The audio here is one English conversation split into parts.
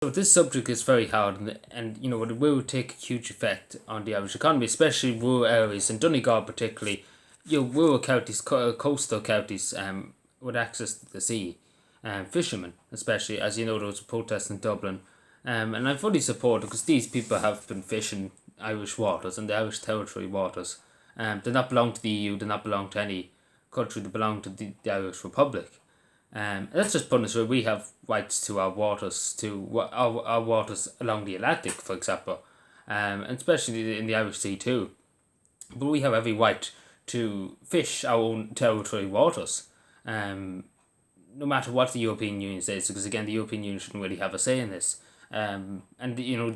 So this subject is very hard, and it will take a huge effect on the Irish economy, especially rural areas, and Donegal particularly. Rural counties, coastal counties, with access to the sea, fishermen especially, as you know, there was a protest in Dublin, and I fully support it because these people have been fishing Irish waters and the Irish territory waters. They not belong to the EU, they not belong to any country, they belong to the Irish Republic. That's just putting us where we have rights to our waters, our waters along the Atlantic, for example, and especially in the Irish Sea too. But we have every right to fish our own territory waters, um, no matter what the European Union says, because again, the European Union shouldn't really have a say in this. And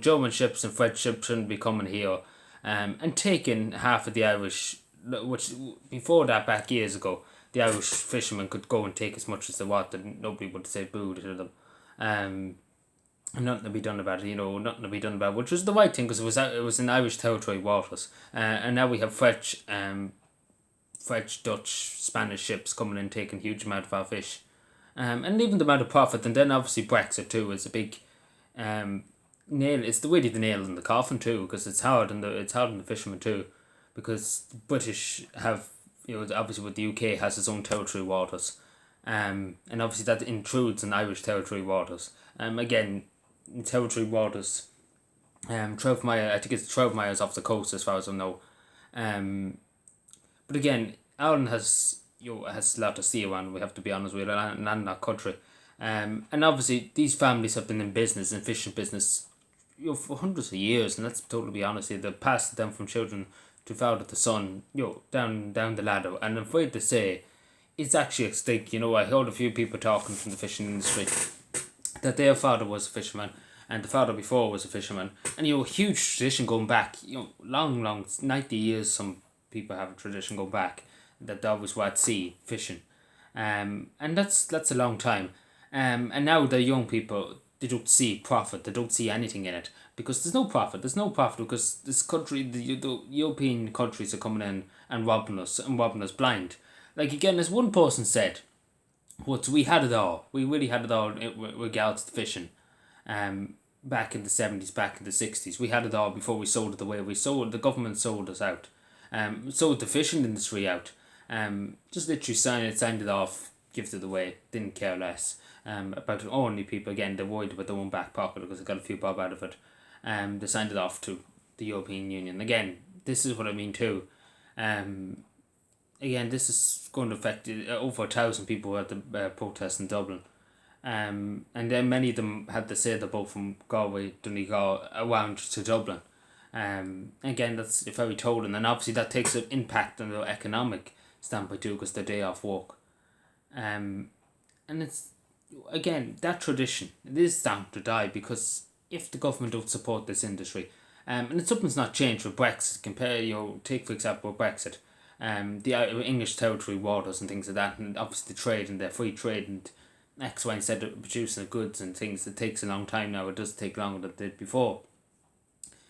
German ships and French ships shouldn't be coming here, and taking half of the Irish, which before that, back years ago, the Irish fishermen could go and take as much as they want, and nobody would say boo to them. Um, and nothing to be done about it, nothing to be done about it, which was the right thing because it was in Irish territory waters, and now we have French, Dutch, Spanish ships coming in taking huge amount of our fish, and even the amount of profit, and then obviously Brexit too is a big nail. It's really the nail in the coffin too, because it's hard on the fishermen too, because the British have, obviously with the UK has its own territory waters, and obviously that intrudes in Irish territory waters. Again, territory waters, 12 miles. I think it's 12 miles off the coast as far as I know. Um, but again, Ireland has a lot to see around. We have to be honest, we're a landlocked country, and obviously these families have been in business and fishing business, for hundreds of years, and let's totally be honest here. They've passed it down from children to father to son, down the ladder. And I'm afraid to say, it's actually extinct. I heard a few people talking from the fishing industry that their father was a fisherman and the father before was a fisherman, and huge tradition going back, long 90 years. Some people have a tradition going back that they always were at sea fishing, and that's a long time, and now the young people, they don't see profit, they don't see anything in it, because there's no profit because this country, the European countries are coming in and robbing us blind. Like again, as one person said, what we had it all. We really had it all with regards to fishing. Back in the 70s, back in the 60s, we had it all before we sold it away. The government sold us out. Sold the fishing industry out. Just literally signed it off, gifted it away, didn't care less. About only people, again, they're worried about their own back pocket because they got a few bob out of it. They signed it off to the European Union. Again, this is what I mean too. Again, this is going to affect over 1,000 people at the protest in Dublin. And then many of them had to say they're both from Galway, Donegal, around to Dublin. Again, that's very tolling, and obviously that takes an impact on the economic standpoint too, because they're day off work. And it's, again, that tradition, it is down to die, because if the government don't support this industry, and it's something's not changed with Brexit. Take for example Brexit, the English territory waters and things like that, and obviously the trade and the free trade and X, Y, and Z producing the goods and things. It takes a long time now. It does take longer than it did before.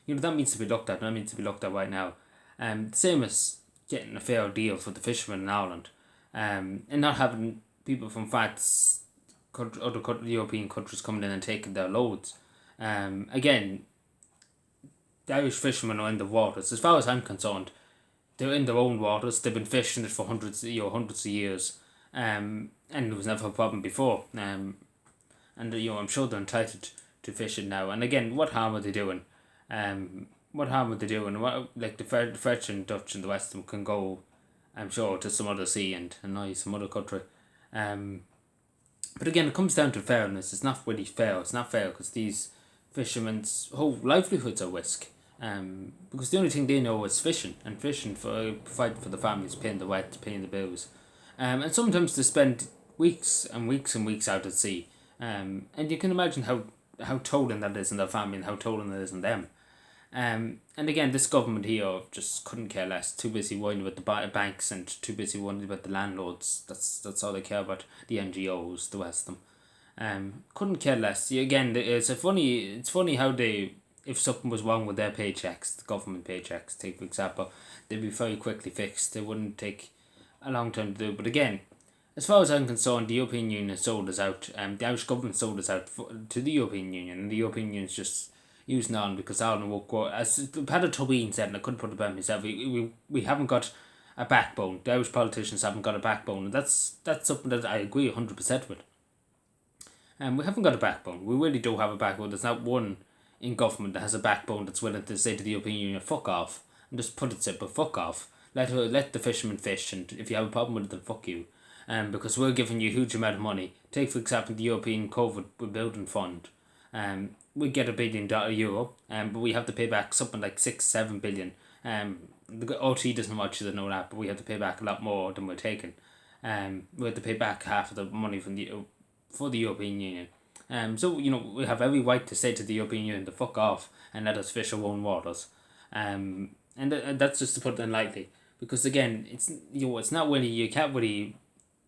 That needs to be looked at. That needs to be looked at right now. The same as getting a fair deal for the fishermen in Ireland, and not having people from other European countries coming in and taking their loads. Again, the Irish fishermen are in the waters. As far as I'm concerned, they're in their own waters. They've been fishing it for hundreds of years, and there was never a problem before. And I'm sure they're entitled to fish it now. And again, what harm are they doing? What harm are they doing? Like the French and Dutch and the rest of them can go, I'm sure, to some other sea and annoy some other country. But again, it comes down to fairness. It's not really fair. It's not fair because these fishermen's whole livelihoods are risk. Because the only thing they know is fishing, and fishing for providing for the families, paying the rent, paying the bills, and sometimes they spend weeks and weeks and weeks out at sea, and you can imagine how tolling that is in their family and how tolling it is in them. And again, this government here just couldn't care less. Too busy worrying about the banks and too busy worrying about the landlords. That's all they care about. The NGOs, the rest of them. Couldn't care less. Again, it's funny how they, if something was wrong with their paychecks, the government paychecks, take for example, they'd be very quickly fixed. They wouldn't take a long time to do. But again, as far as I'm concerned, the European Union sold us out. The Irish government sold us out to the European Union, and the European Union is just using on because Ireland will go. As Paddy Tobin said, and I couldn't put it better myself, we haven't got a backbone. The Irish politicians haven't got a backbone, and that's something that I agree 100% with. We haven't got a backbone. We really do have a backbone. There's not one in government that has a backbone that's willing to say to the European Union, "Fuck off," and just put it simple, "Fuck off." Let the fishermen fish, and if you have a problem with it, then fuck you. Because we're giving you a huge amount of money. Take for example the European COVID Building Fund. We get €1 billion, but we have to pay back something like 6-7 billion. The OT doesn't want you to know that, but we have to pay back a lot more than we're taking. We have to pay back half of the money for the European Union. So we have every right to say to the European Union to fuck off and let us fish our own waters. And that's just to put it in lightly, because again, it's not really, you can't really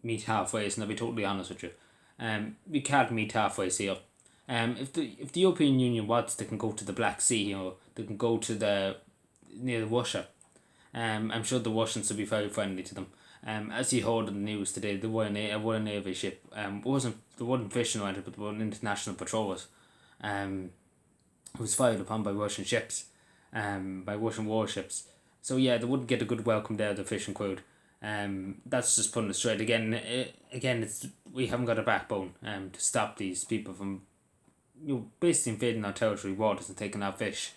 meet halfway. And I'll be totally honest with you. We can't meet halfway here. If the European Union wants, they can go to the Black Sea, they can go to the near Russia. I'm sure the Russians will be very friendly to them. As you heard in the news today, the Royal Navy ship wasn't fishing around it, but were international patrollers. Was fired upon by Russian ships, by Russian warships. So yeah, they wouldn't get a good welcome there, the fishing crowd. That's just putting it straight. Again, we haven't got a backbone to stop these people from basically invading our territory waters and taking our fish.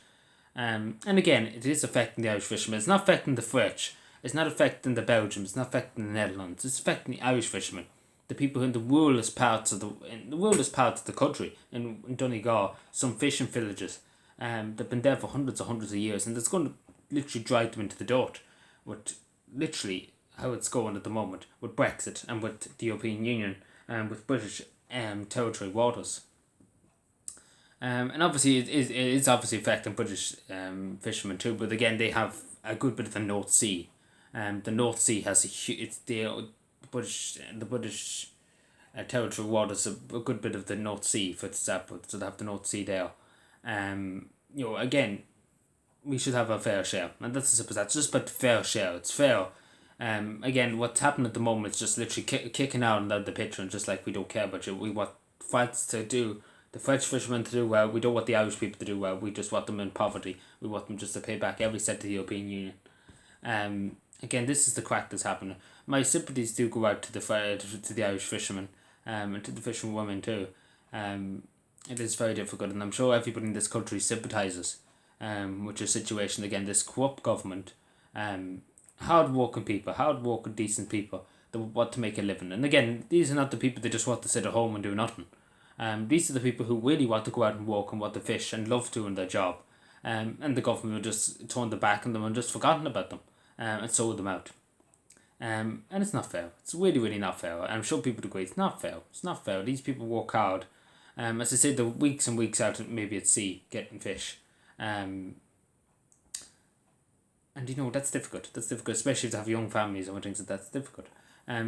And again, it is affecting the Irish fishermen. It's not affecting the French. It's not affecting the Belgians. It's not affecting the Netherlands. It's affecting the Irish fishermen, the people in the ruralest parts of the country, in Donegal, some fishing villages. They've been there for hundreds of years, and it's going to literally drive them into the dirt. With literally how it's going at the moment with Brexit and with the European Union and with British territory waters. And obviously it is obviously affecting British fishermen too, but again they have a good bit of the North Sea. The North Sea has it's the British territory waters a good bit of the North Sea, for example, so they have the North Sea there. Again, we should have a fair share, and that's just about fair share. It's fair. Again, what's happening at the moment is just literally kicking out and out the picture, and just like we don't care about you, we want France to do. The French fishermen to do well. We don't want the Irish people to do well. We just want them in poverty. We want them just to pay back every cent to the European Union. Again, this is the crack that's happening. My sympathies do go out to the Irish fishermen, and to the fishing women too. It is very difficult, and I'm sure everybody in this country sympathises with your situation. Again, this corrupt government, hard-working people, hard-working, decent people that want to make a living. And again, these are not the people that just want to sit at home and do nothing. These are the people who really want to go out and walk and want to fish and love doing their job. And the government will just turn their back on them and just forgotten about them and sold them out. And it's not fair. It's really, really not fair. I'm sure people agree. It's not fair. It's not fair. These people work hard. As I said, the weeks and weeks out maybe at sea getting fish. And that's difficult. That's difficult, especially if they have young families and things like that. That's difficult.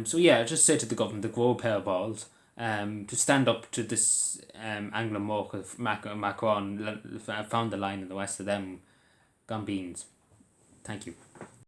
So yeah, I just say to the government to grow a pair of balls. To stand up to this Angela Merkel, Macron, found the line, and the rest of them gone beans. Thank you.